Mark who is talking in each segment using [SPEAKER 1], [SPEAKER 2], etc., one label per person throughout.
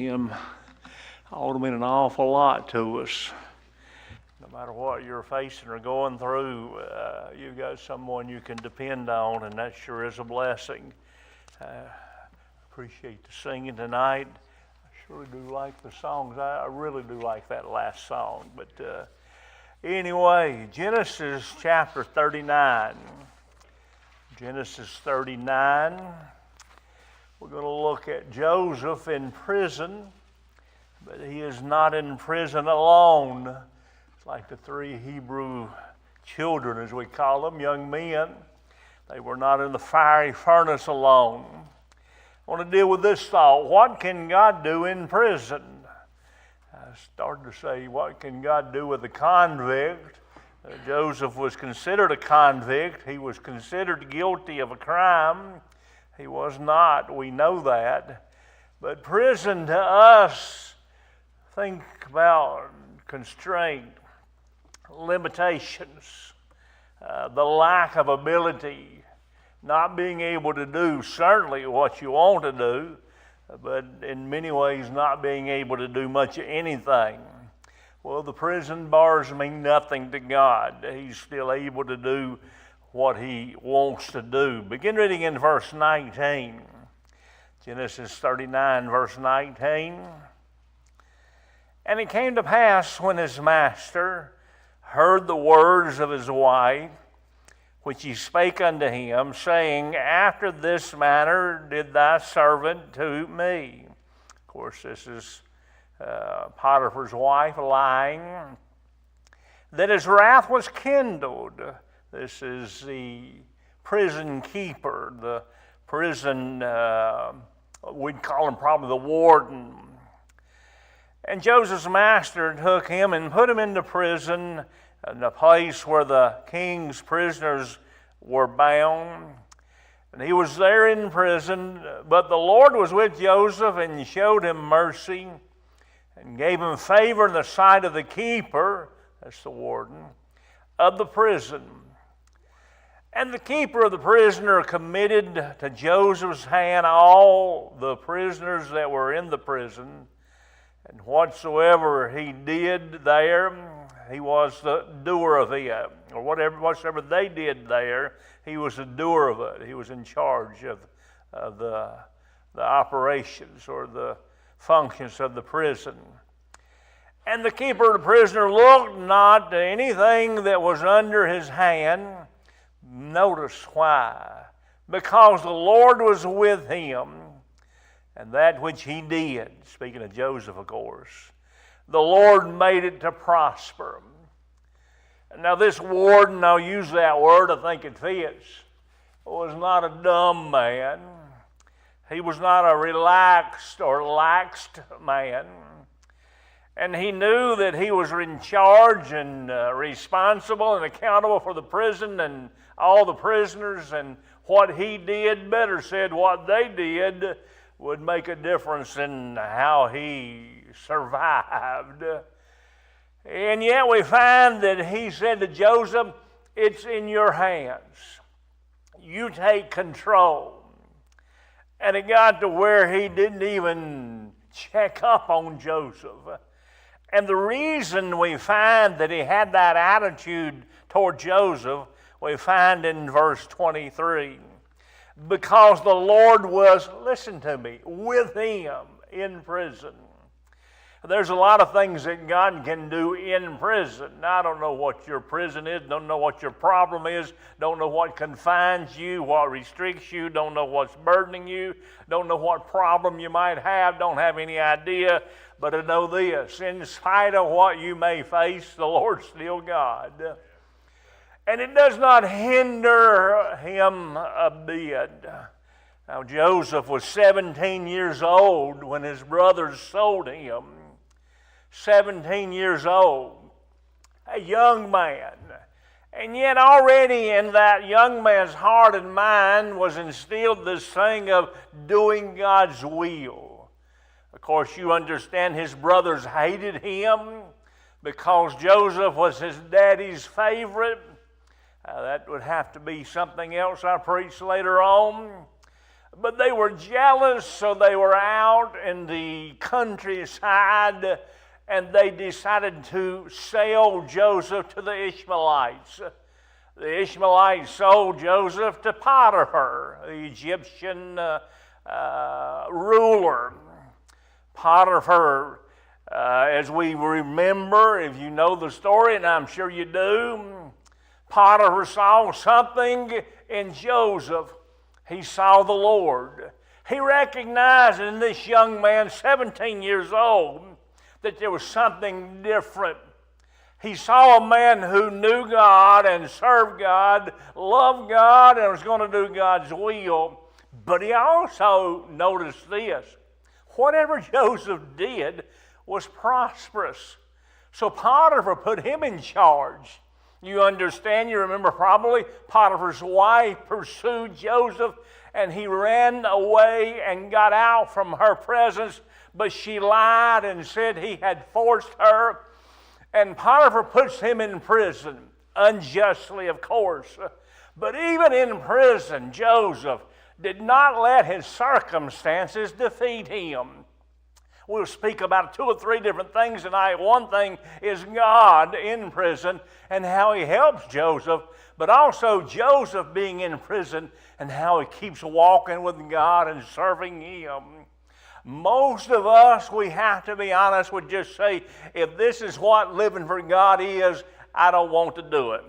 [SPEAKER 1] Him ought to mean an awful lot to us. No matter what you're facing or going through, you've got someone you can depend on, and that sure is a blessing. Appreciate the singing tonight. I sure do like the songs. I really do like that last song. But anyway, Genesis chapter 39. Genesis 39. We're going to look at Joseph in prison, but he is not in prison alone. It's like the three Hebrew children, as we call them, young men. They were not in the fiery furnace alone. I want to deal with this thought. What can God do in prison? I started to say, what can God do with a convict? Joseph was considered a convict. He was considered guilty of a crime. He was not, we know that. But prison to us, think about constraint, limitations, the lack of ability, not being able to do certainly what you want to do, but in many ways not being able to do much of anything. Well, the prison bars mean nothing to God. He's still able to do what He wants to do. Begin reading in verse 19. Genesis 39, verse 19. And it came to pass when his master heard the words of his wife, which he spake unto him, saying, After this manner did thy servant to me. Of course, this is Potiphar's wife lying. That his wrath was kindled. This is the prison keeper, the prison, we'd call him probably the warden. And Joseph's master took him and put him into prison, in the place where the king's prisoners were bound. And he was there in prison, but the Lord was with Joseph and showed him mercy and gave him favor in the sight of the keeper, that's the warden, of the prison. And the keeper of the prisoner committed to Joseph's hand all the prisoners that were in the prison, and whatsoever he did there, he was the doer of it. Or whatsoever they did there, he was the doer of it. He was in charge of the operations or the functions of the prison. And the keeper of the prisoner looked not to anything that was under his hand. Notice why. Because the Lord was with him, and that which he did, speaking of Joseph, of course, the Lord made it to prosper. Now this warden, I'll use that word, I think it fits, was not a dumb man. He was not a relaxed or laxed man. And he knew that he was in charge and responsible and accountable for the prison and all the prisoners, and what he did, better said, what they did would make a difference in how he survived. And yet we find that he said to Joseph, it's in your hands. You take control. And it got to where he didn't even check up on Joseph. And the reason we find that he had that attitude toward Joseph, we find in verse 23. Because the Lord was, listen to me, with him in prison. There's a lot of things that God can do in prison. Now, I don't know what your prison is, don't know what your problem is, don't know what confines you, what restricts you, don't know what's burdening you, don't know what problem you might have, don't have any idea. But I know this, in spite of what you may face, the Lord's still God. And it does not hinder him a bit. Now, Joseph was 17 years old when his brothers sold him. 17 years old, a young man. And yet already in that young man's heart and mind was instilled this thing of doing God's will. Of course, you understand his brothers hated him because Joseph was his daddy's favorite. That would have to be something else I preach later on. But they were jealous, so they were out in the countryside, and they decided to sell Joseph to the Ishmaelites. The Ishmaelites sold Joseph to Potiphar, the Egyptian ruler. Potiphar, as we remember, if you know the story, and I'm sure you do, Potiphar saw something in Joseph. He saw the Lord. He recognized in this young man, 17 years old, that there was something different. He saw a man who knew God and served God, loved God, and was going to do God's will. But he also noticed this. Whatever Joseph did was prosperous. So Potiphar put him in charge. You understand, you remember probably, Potiphar's wife pursued Joseph, and he ran away and got out from her presence, but she lied and said he had forced her. And Potiphar puts him in prison, unjustly, of course. But even in prison, Joseph did not let his circumstances defeat him. We'll speak about 2 or 3 different things tonight. One thing is God in prison and how he helps Joseph, but also Joseph being in prison and how he keeps walking with God and serving him. Most of us, we have to be honest, would just say, if this is what living for God is, I don't want to do it.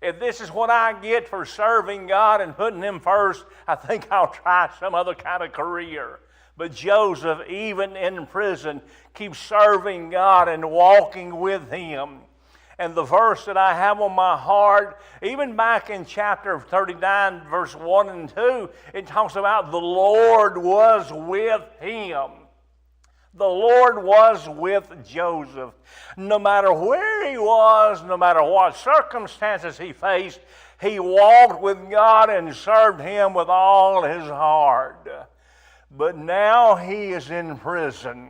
[SPEAKER 1] If this is what I get for serving God and putting him first, I think I'll try some other kind of career. But Joseph, even in prison, keeps serving God and walking with him. And the verse that I have on my heart, even back in chapter 39, verse 1 and 2, it talks about the Lord was with him. The Lord was with Joseph. No matter where he was, no matter what circumstances he faced, he walked with God and served him with all his heart. But now he is in prison.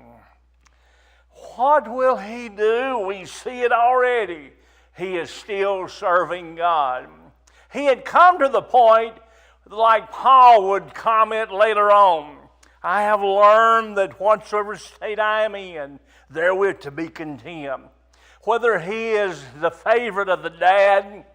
[SPEAKER 1] What will he do? We see it already. He is still serving God. He had come to the point, like Paul would comment later on, I have learned that whatsoever state I am in, therewith to be content. Whether he is the favorite of the dad,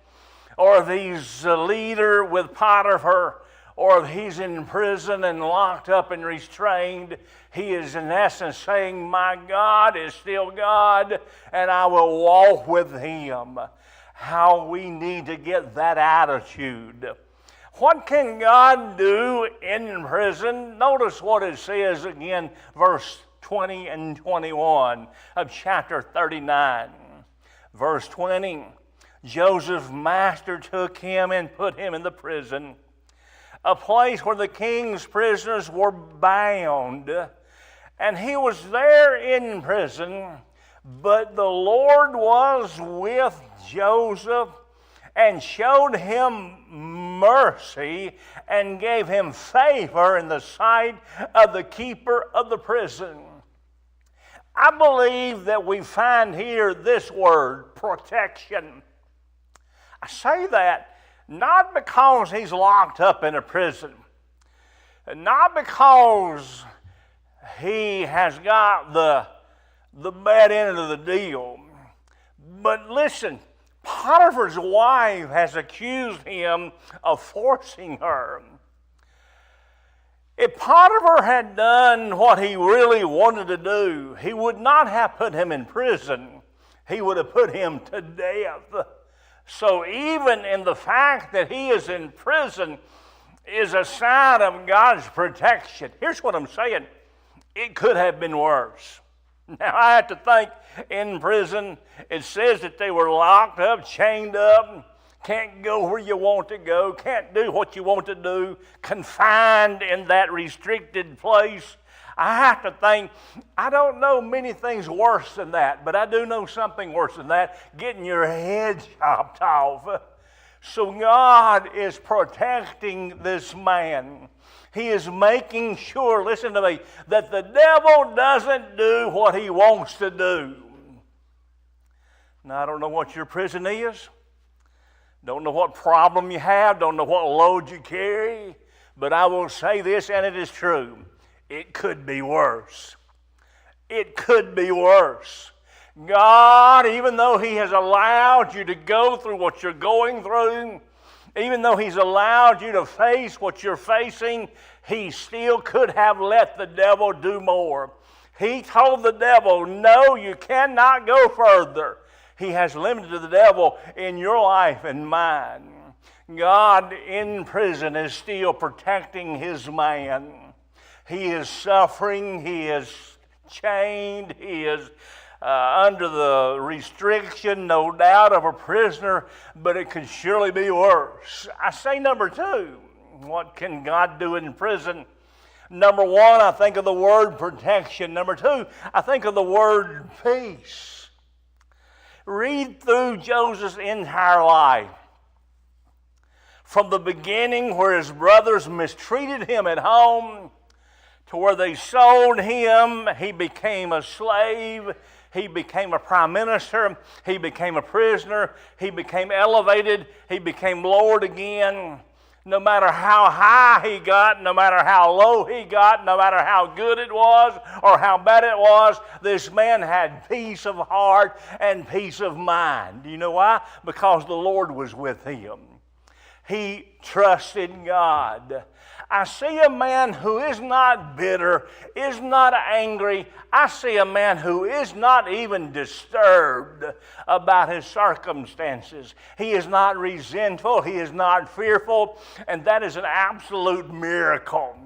[SPEAKER 1] or if he's a leader with Potiphar, or if he's in prison and locked up and restrained, he is in essence saying, my God is still God, and I will walk with him. How we need to get that attitude. What can God do in prison? Notice what it says again, verse 20 and 21 of chapter 39. Verse 20, Joseph's master took him and put him in the prison, a place where the king's prisoners were bound. And he was there in prison, but the Lord was with Joseph and showed him mercy and gave him favor in the sight of the keeper of the prison. I believe that we find here this word, protection. I say that not because he's locked up in a prison, not because he has got the bad end of the deal, but listen, Potiphar's wife has accused him of forcing her. If Potiphar had done what he really wanted to do, he would not have put him in prison. He would have put him to death. So even in the fact that he is in prison is a sign of God's protection. Here's what I'm saying. It could have been worse. Now, I have to think in prison, it says that they were locked up, chained up, can't go where you want to go, can't do what you want to do, confined in that restricted place. I have to think, I don't know many things worse than that, but I do know something worse than that, getting your head chopped off. So God is protecting this man. He is making sure, listen to me, that the devil doesn't do what he wants to do. Now, I don't know what your prison is. Don't know what problem you have. Don't know what load you carry. But I will say this, and it is true. It could be worse. It could be worse. God, even though He has allowed you to go through what you're going through, even though He's allowed you to face what you're facing, He still could have let the devil do more. He told the devil, no, you cannot go further. He has limited the devil in your life and mine. God in prison is still protecting His man. He is suffering. He is chained. He is under the restriction, no doubt, of a prisoner, but it could surely be worse. I say number two, what can God do in prison? Number one, I think of the word protection. Number two, I think of the word peace. Read through Joseph's entire life. From the beginning where his brothers mistreated him at home, to where they sold him, he became a slave, he became a prime minister, he became a prisoner, he became elevated, he became Lord again. No matter how high he got, no matter how low he got, no matter how good it was or how bad it was, this man had peace of heart and peace of mind. Do you know why? Because the Lord was with him. He trusted God. I see a man who is not bitter, is not angry. I see a man who is not even disturbed about his circumstances. He is not resentful. He is not fearful. And that is an absolute miracle.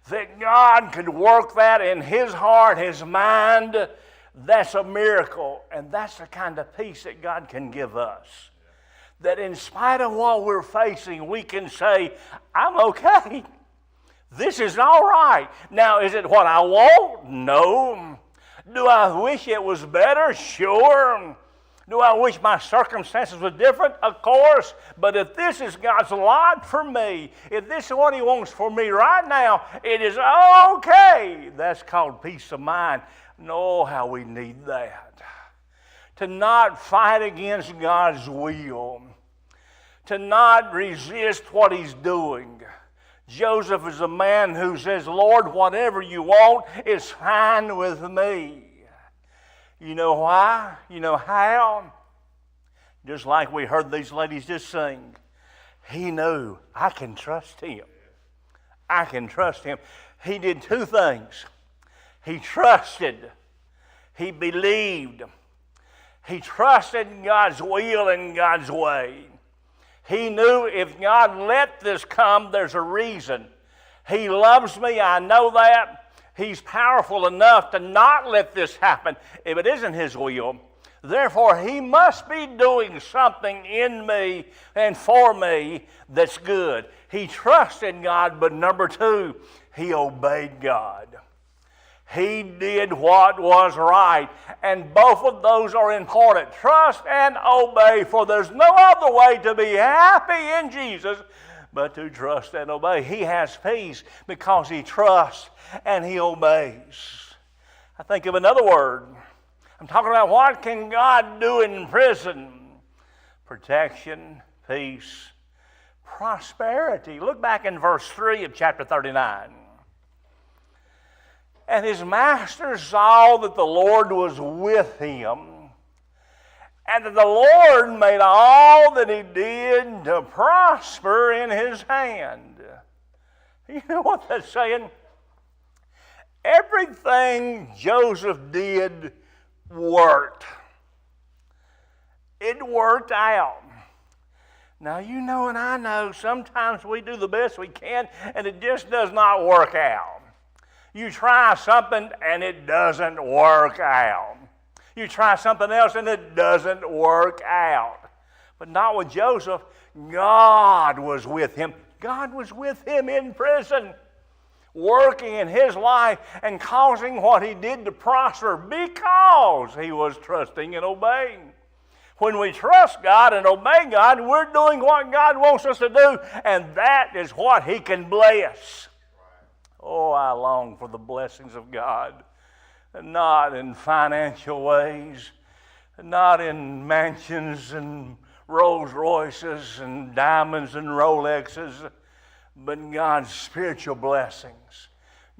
[SPEAKER 1] That God could work that in his heart, his mind, that's a miracle. And that's the kind of peace that God can give us. That in spite of what we're facing, we can say, I'm okay. This is all right. Now, is it what I want? No. Do I wish it was better? Sure. Do I wish my circumstances were different? Of course. But if this is God's lot for me, if this is what He wants for me right now, it is okay. That's called peace of mind. Oh, how we need that. To not fight against God's will. To not resist what He's doing. Joseph is a man who says, Lord, whatever you want is fine with me. You know why? You know how? Just like we heard these ladies just sing. He knew, I can trust Him. I can trust Him. He did two things. He trusted. He believed. He trusted God's will and God's way. He knew if God let this come, there's a reason. He loves me, I know that. He's powerful enough to not let this happen if it isn't His will. Therefore, He must be doing something in me and for me that's good. He trusted God, but number two, he obeyed God. He did what was right. And both of those are important. Trust and obey, for there's no other way to be happy in Jesus but to trust and obey. He has peace because he trusts and he obeys. I think of another word. I'm talking about what can God do in prison? Protection, peace, prosperity. Look back in verse 3 of chapter 39. And his master saw that the Lord was with him, and that the Lord made all that he did to prosper in his hand. You know what that's saying? Everything Joseph did worked. It worked out. Now, you know and I know sometimes we do the best we can and it just does not work out. You try something and it doesn't work out. You try something else and it doesn't work out. But not with Joseph. God was with him. God was with him in prison, working in his life and causing what he did to prosper because he was trusting and obeying. When we trust God and obey God, we're doing what God wants us to do, and that is what He can bless. Oh, I long for the blessings of God, not in financial ways, not in mansions and Rolls Royces and diamonds and Rolexes, but God's spiritual blessings,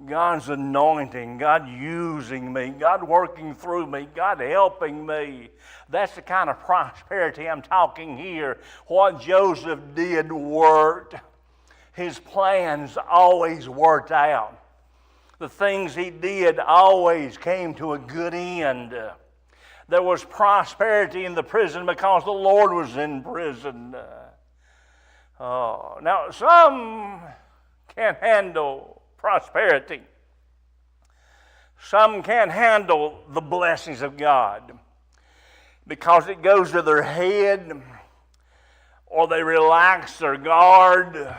[SPEAKER 1] God's anointing, God using me, God working through me, God helping me. That's the kind of prosperity I'm talking here. What Joseph did worked. His plans always worked out. The things he did always came to a good end. There was prosperity in the prison because the Lord was in prison. Now, some can't handle prosperity. Some can't handle the blessings of God because it goes to their head, or they relax their guard,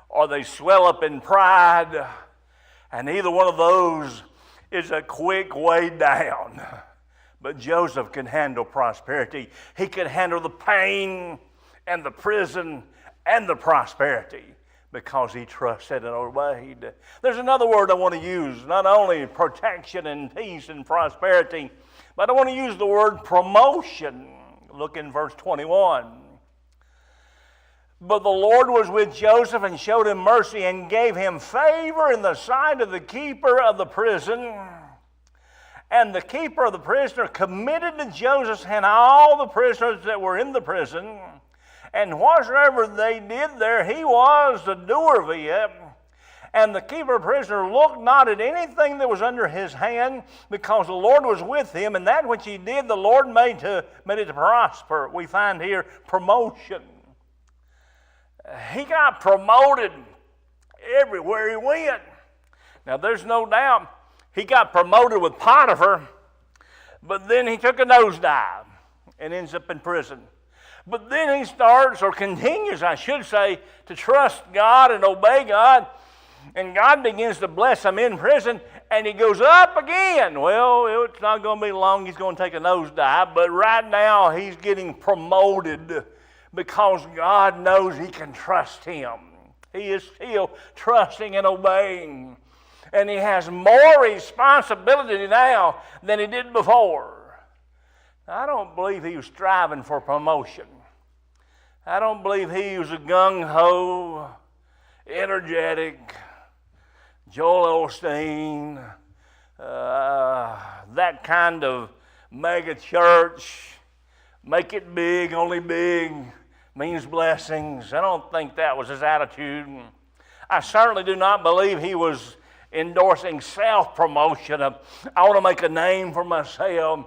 [SPEAKER 1] or they swell up in pride, and either one of those is a quick way down. But Joseph can handle prosperity. He can handle the pain and the prison and the prosperity because he trusted and obeyed. There's another word I want to use, not only protection and peace and prosperity, but I want to use the word promotion. Look in verse 21. But the Lord was with Joseph and showed him mercy and gave him favor in the sight of the keeper of the prison. And the keeper of the prisoner committed to Joseph and all the prisoners that were in the prison. And whatsoever they did there, he was the doer of it. And the keeper of the prisoner looked not at anything that was under his hand, because the Lord was with him. And that which he did, the Lord made it to prosper. We find here promotion. He got promoted everywhere he went. Now, there's no doubt he got promoted with Potiphar, but then he took a nosedive and ends up in prison. But then he starts, or continues, I should say, to trust God and obey God, and God begins to bless him in prison, and he goes up again. Well, it's not going to be long. He's going to take a nosedive, but right now he's getting promoted because God knows he can trust him. He is still trusting and obeying. And he has more responsibility now than he did before. Now, I don't believe he was striving for promotion. I don't believe he was a gung-ho, energetic, Joel Osteen, that kind of mega church, make it big, only big means blessings. I don't think that was his attitude. I certainly do not believe he was endorsing self-promotion of, I want to make a name for myself.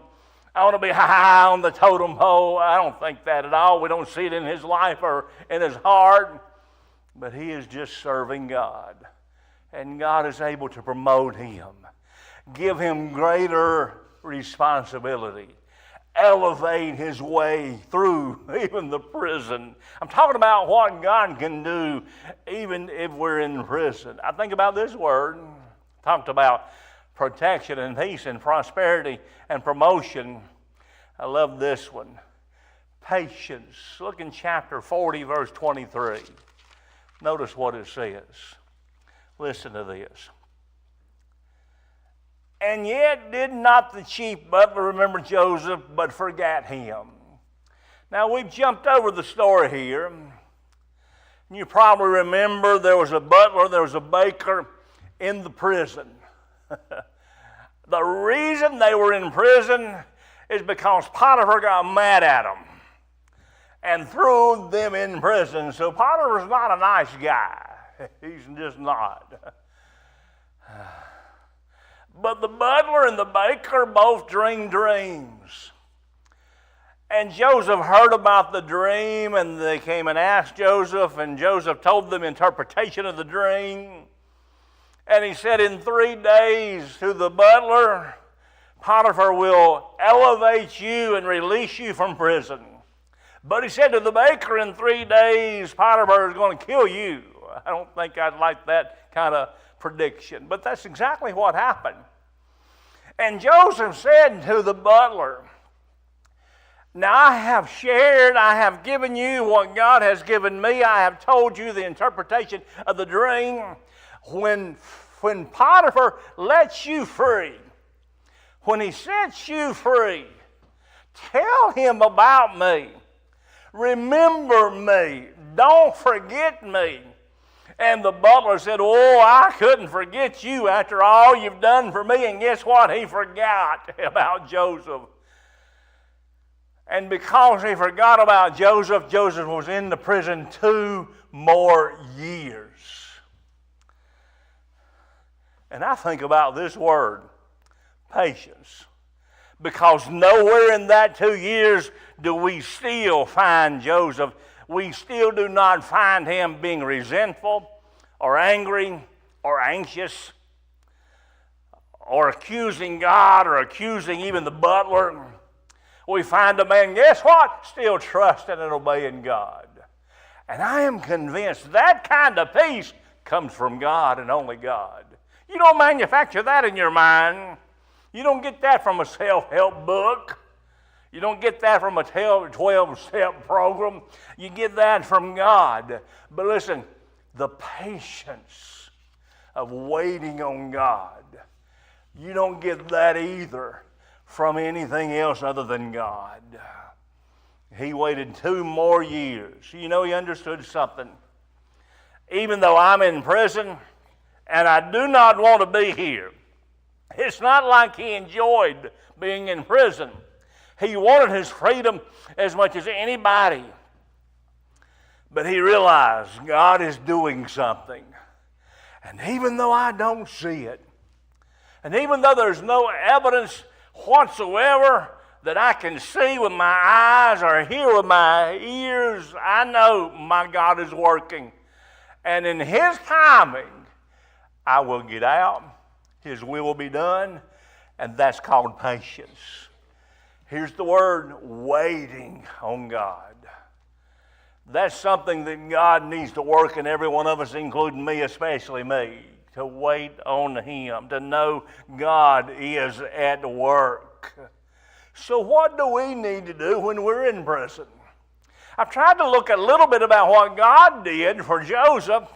[SPEAKER 1] I want to be high on the totem pole. I don't think that at all. We don't see it in his life or in his heart. But he is just serving God. And God is able to promote him, give him greater responsibility, elevate his way through even the prison. I'm talking about what God can do even if we're in prison. I think about this word, talked about protection and peace and prosperity and promotion. I love this one. Patience. Look in chapter 40, verse 23. Notice what it says. Listen to this. And yet did not the chief butler remember Joseph, but forgot him. Now, we've jumped over the story here. You probably remember there was a butler, there was a baker in the prison. The reason they were in prison is because Potiphar got mad at them and threw them in prison. So Potiphar's not a nice guy. He's just not. But the butler and the baker both dreamed dreams. And Joseph heard about the dream, and they came and asked Joseph, and Joseph told them interpretation of the dream. And he said, in 3 days to the butler, Potiphar will elevate you and release you from prison. But he said to the baker, in 3 days, Potiphar is going to kill you. I don't think I'd like that kind of prediction. But that's exactly what happened. And Joseph said to the butler, now I have given you what God has given me. I have told you the interpretation of the dream. When Potiphar lets you free, when he sets you free, tell him about me. Remember me. Don't forget me. And the butler said, oh, I couldn't forget you after all you've done for me. And guess what? He forgot about Joseph. And because he forgot about Joseph, Joseph was in the prison 2 more years. And I think about this word, patience. Because nowhere in that 2 years do we still find Joseph. We still do not find him being resentful or angry or anxious or accusing God or accusing even the butler. We find a man, guess what? Still trusting and obeying God. And I am convinced that kind of peace comes from God and only God. You don't manufacture that in your mind. You don't get that from a self-help book. You don't get that from a 12-step program. You get that from God. But listen, the patience of waiting on God, you don't get that either from anything else other than God. He waited 2 more years. You know, he understood something. Even though I'm in prison and I do not want to be here, it's not like he enjoyed being in prison. He wanted his freedom as much as anybody. But he realized God is doing something. And even though I don't see it, and even though there's no evidence whatsoever that I can see with my eyes or hear with my ears, I know my God is working. And in his timing, I will get out. His will be done. And that's called patience. Here's the word, waiting on God. That's something that God needs to work in every one of us, including me, especially me, to wait on him, to know God is at work. So what do we need to do when we're in prison? I've tried to look a little bit about what God did for Joseph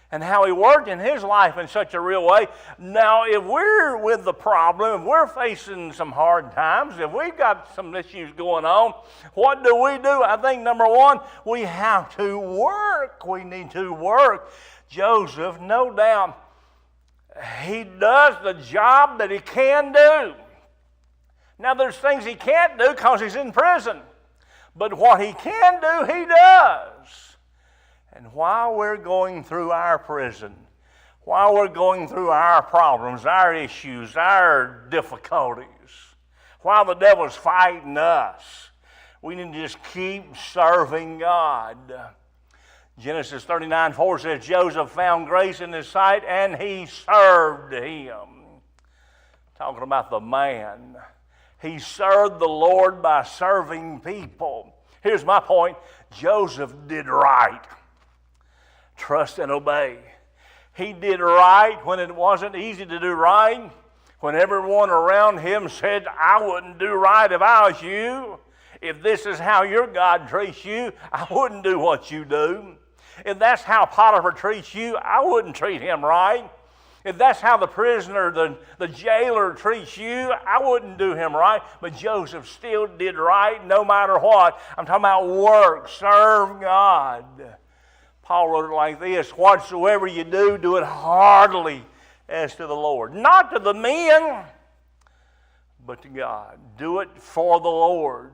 [SPEAKER 1] and how he worked in his life in such a real way. Now, if we're with the problem, if we're facing some hard times, if we've got some issues going on, what do? I think, number one, we have to work. We need to work. Joseph, no doubt, he does the job that he can do. Now, there's things he can't do because he's in prison. But what he can do, he does. And while we're going through our prison, while we're going through our problems, our issues, our difficulties, while the devil's fighting us, we need to just keep serving God. Genesis 39:4 says, Joseph found grace in his sight and he served him. Talking about the man. He served the Lord by serving people. Here's my point. Joseph did right. Trust and obey. He did right when it wasn't easy to do right. When everyone around him said, I wouldn't do right if I was you. If this is how your God treats you, I wouldn't do what you do. If that's how Potiphar treats you, I wouldn't treat him right. If that's how the prisoner, the jailer treats you, I wouldn't do him right. But Joseph still did right no matter what. I'm talking about work, serve God. Paul wrote it like this, whatsoever you do, do it heartily as to the Lord. Not to the men, but to God. Do it for the Lord.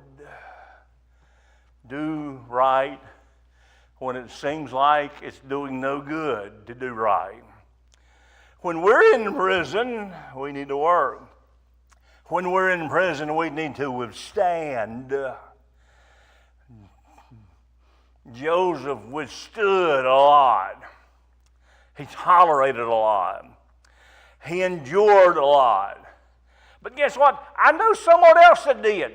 [SPEAKER 1] Do right when it seems like it's doing no good to do right. When we're in prison, we need to work. When we're in prison, we need to withstand. Joseph withstood a lot. He tolerated a lot. He endured a lot. But guess what? I know someone else that did.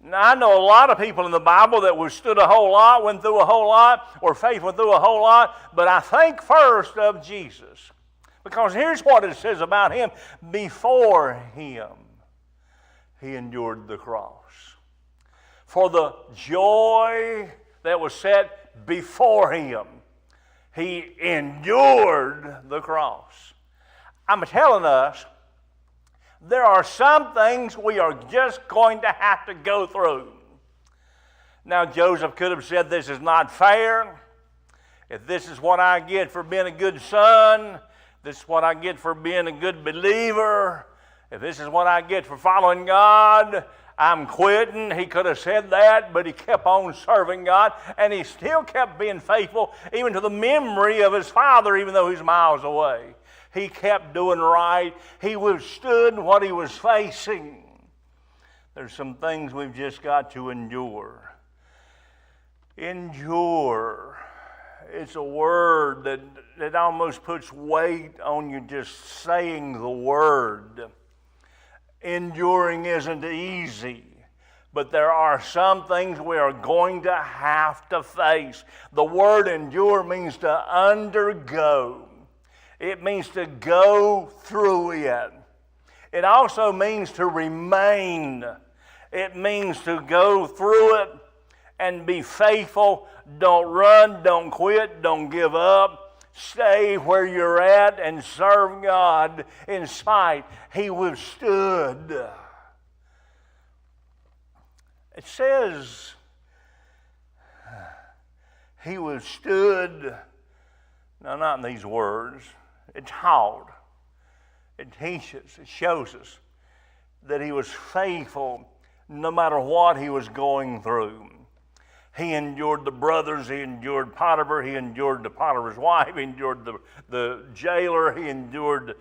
[SPEAKER 1] Now, I know a lot of people in the Bible that withstood a whole lot, went through a whole lot, or faith went through a whole lot, but I think first of Jesus. Because here's what it says about him. Before him, he endured the cross. For the joy that was set before him, he endured the cross. I'm telling us, there are some things we are just going to have to go through. Now, Joseph could have said, this is not fair. if this is what I get for being a good son, this is what I get for being a good believer, if this is what I get for following God, I'm quitting. He could have said that, but he kept on serving God, and he still kept being faithful, even to the memory of his father, even though he's miles away. He kept doing right. He withstood what he was facing. There's some things we've just got to endure. Endure. It's a word that almost puts weight on you just saying the word. Enduring isn't easy, but there are some things we are going to have to face. The word endure means to undergo. It means to go through it. It also means to remain. It means to go through it and be faithful. Don't run, don't quit, don't give up. Stay where you're at and serve God in spite. He withstood. It says he withstood. Now, not in these words. It taught. It teaches. It shows us that he was faithful no matter what he was going through. He endured the brothers, he endured Potiphar, he endured the Potiphar's wife, he endured the jailer, he endured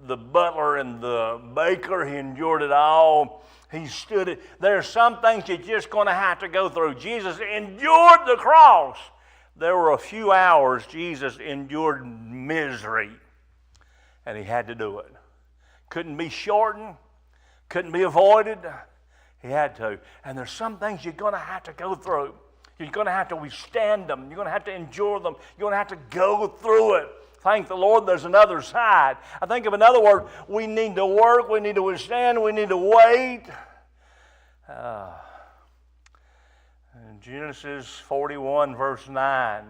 [SPEAKER 1] the butler and the baker, he endured it all. He stood it. There are some things you're just going to have to go through. Jesus endured the cross. There were a few hours Jesus endured misery, and he had to do it. Couldn't be shortened, couldn't be avoided. He had to. And there's some things you're going to have to go through. You're going to have to withstand them. You're going to have to endure them. You're going to have to go through it. Thank the Lord there's another side. I think of another word. We need to work. We need to withstand. We need to wait. In Genesis 41, verse 9,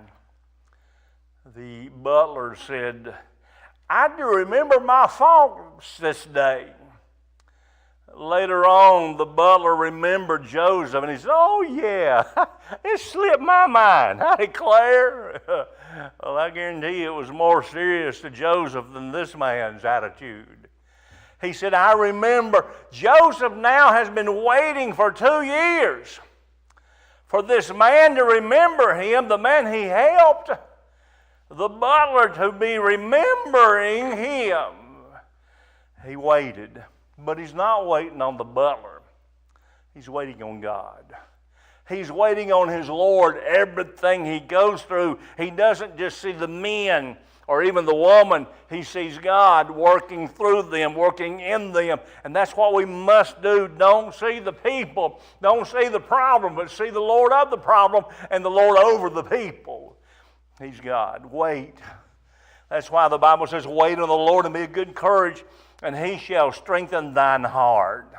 [SPEAKER 1] the butler said, I do remember my faults this day. Later on, the butler remembered Joseph, and he said, oh, yeah, it slipped my mind. I declare. Well, I guarantee you it was more serious to Joseph than this man's attitude. He said, I remember. Joseph now has been waiting for 2 years for this man to remember him, the man he helped, the butler to be remembering him. He waited. But he's not waiting on the butler. He's waiting on God. He's waiting on his Lord. Everything he goes through, he doesn't just see the men or even the woman. He sees God working through them, working in them. And that's what we must do. Don't see the people. Don't see the problem, but see the Lord of the problem and the Lord over the people. He's God. Wait. That's why the Bible says, wait on the Lord and be of good courage, and he shall strengthen thine heart.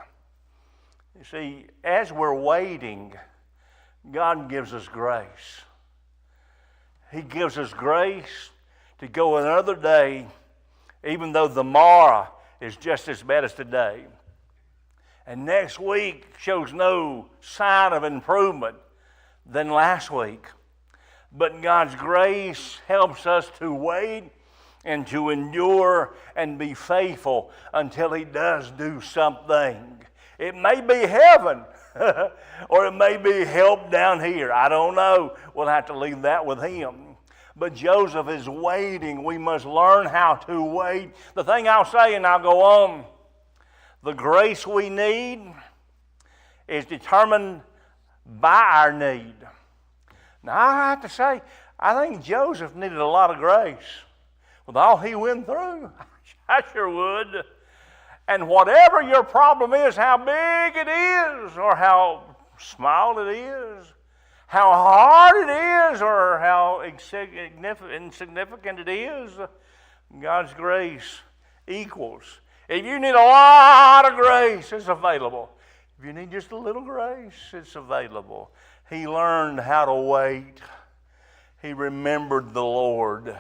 [SPEAKER 1] You see, as we're waiting, God gives us grace. He gives us grace to go another day, even though the morrow is just as bad as today. And next week shows no sign of improvement than last week. But God's grace helps us to wait and to endure and be faithful until he does do something. It may be heaven, or it may be help down here. I don't know. We'll have to leave that with him. But Joseph is waiting. We must learn how to wait. The thing I'll say, and I'll go on, the grace we need is determined by our need. Now, I have to say, I think Joseph needed a lot of grace. With all he went through, I sure would. And whatever your problem is, how big it is, or how small it is, how hard it is, or how insignificant it is, God's grace equals. If you need a lot of grace, it's available. If you need just a little grace, it's available. He learned how to wait. He remembered the Lord.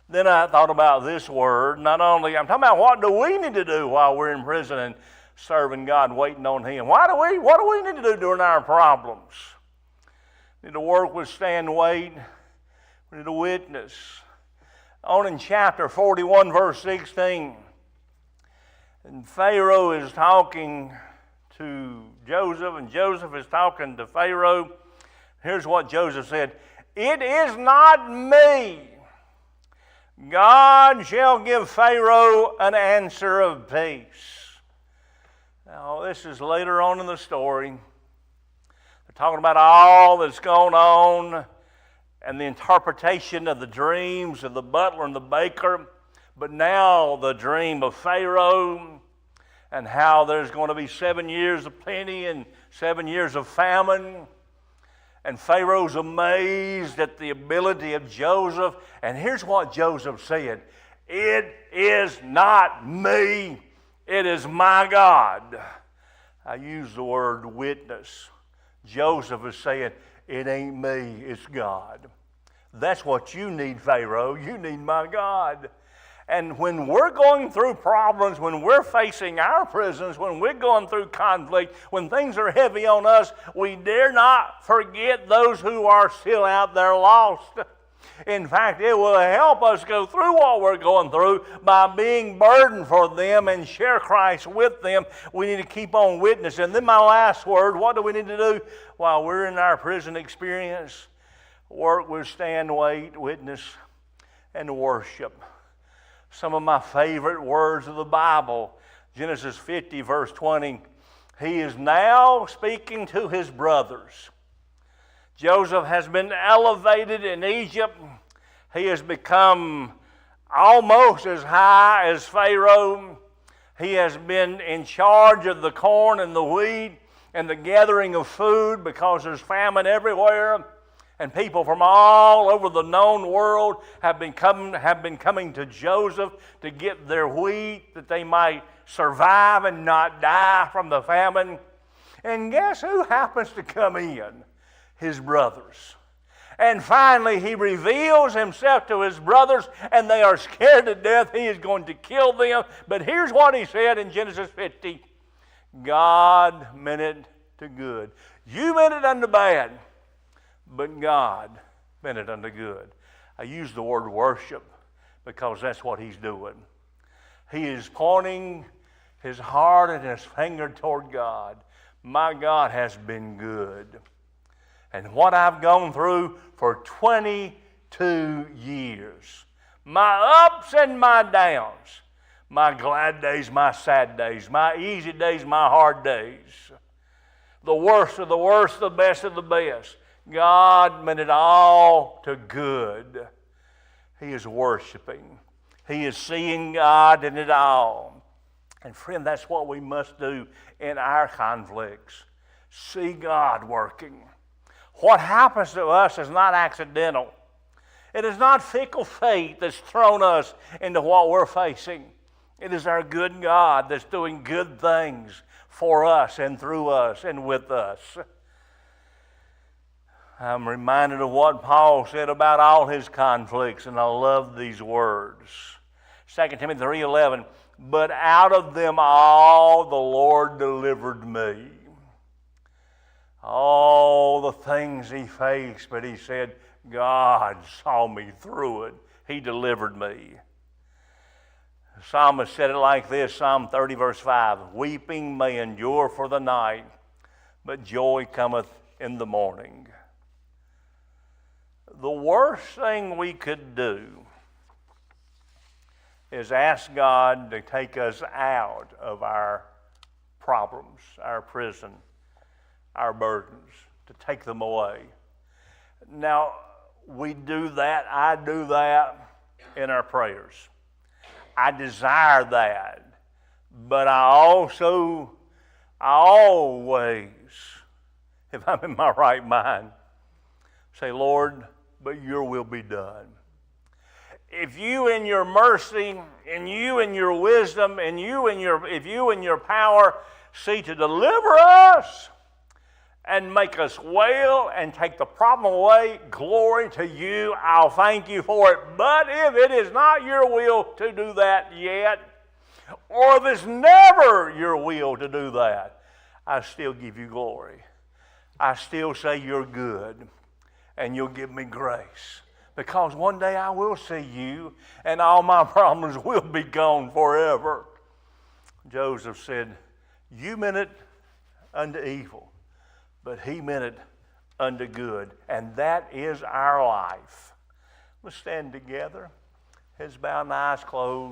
[SPEAKER 1] Then I thought about this word. Not only, I'm talking about what do we need to do while we're in prison and serving God and waiting on him. What do we need to do during our problems? We need to work, withstand, wait. We need a witness. On in chapter 41, verse 16, and Pharaoh is talking to Joseph, and Joseph is talking to Pharaoh. Here's what Joseph said: "It is not me. God shall give Pharaoh an answer of peace." Now, this is later on in the story. They're talking about all that's going on and the interpretation of the dreams of the butler and the baker. But now the dream of Pharaoh, and how there's going to be 7 years of plenty and 7 years of famine. And Pharaoh's amazed at the ability of Joseph. And here's what Joseph said: "It is not me, it is my God." I use the word witness. Joseph is saying, "It ain't me, it's God." That's what you need, Pharaoh. You need my God. And when we're going through problems, when we're facing our prisons, when we're going through conflict, when things are heavy on us, we dare not forget those who are still out there lost. In fact, it will help us go through what we're going through by being burdened for them and share Christ with them. We need to keep on witnessing. And then my last word, what do we need to do while we're in our prison experience? Work, withstand, wait, witness, and worship. Some of my favorite words of the Bible. Genesis 50, verse 20. He is now speaking to his brothers. Joseph has been elevated in Egypt. He has become almost as high as Pharaoh. He has been in charge of the corn and the wheat and the gathering of food, because there's famine everywhere. And people from all over the known world have been coming to Joseph to get their wheat, that they might survive and not die from the famine. And guess who happens to come in? His brothers. And finally, he reveals himself to his brothers, and they are scared to death. He is going to kill them. But here's what he said in Genesis 50. God meant it to good. You meant it unto bad, but God meant it unto good. I use the word worship because that's what he's doing. He is pointing his heart and his finger toward God. My God has been good. And what I've gone through for 22 years, my ups and my downs, my glad days, my sad days, my easy days, my hard days, the worst of the worst, the best of the best, God meant it all to good. He is worshiping. He is seeing God in it all. And friend, that's what we must do in our conflicts. See God working. What happens to us is not accidental. It is not fickle fate that's thrown us into what we're facing. It is our good God that's doing good things for us and through us and with us. I'm reminded of what Paul said about all his conflicts, and I love these words. 2 Timothy 3:11, but out of them all the Lord delivered me. All the things he faced, but he said, God saw me through it. He delivered me. The psalmist said it like this, Psalm 30, verse 5, weeping may endure for the night, but joy cometh in the morning. The worst thing we could do is ask God to take us out of our problems, our prison, our burdens, to take them away. Now, we do that, I do that in our prayers. I desire that, but I always, if I'm in my right mind, say, Lord, but your will be done. If you in your mercy, and you in your wisdom, and if you in your power see to deliver us and make us well and take the problem away, glory to you, I'll thank you for it. But if it is not your will to do that yet, or if it's never your will to do that, I still give you glory. I still say you're good, and you'll give me grace. because one day I will see you and all my problems will be gone forever. Joseph said, you meant it unto evil, but he meant it unto good. And that is our life. Let's stand together, heads bowed and eyes closed.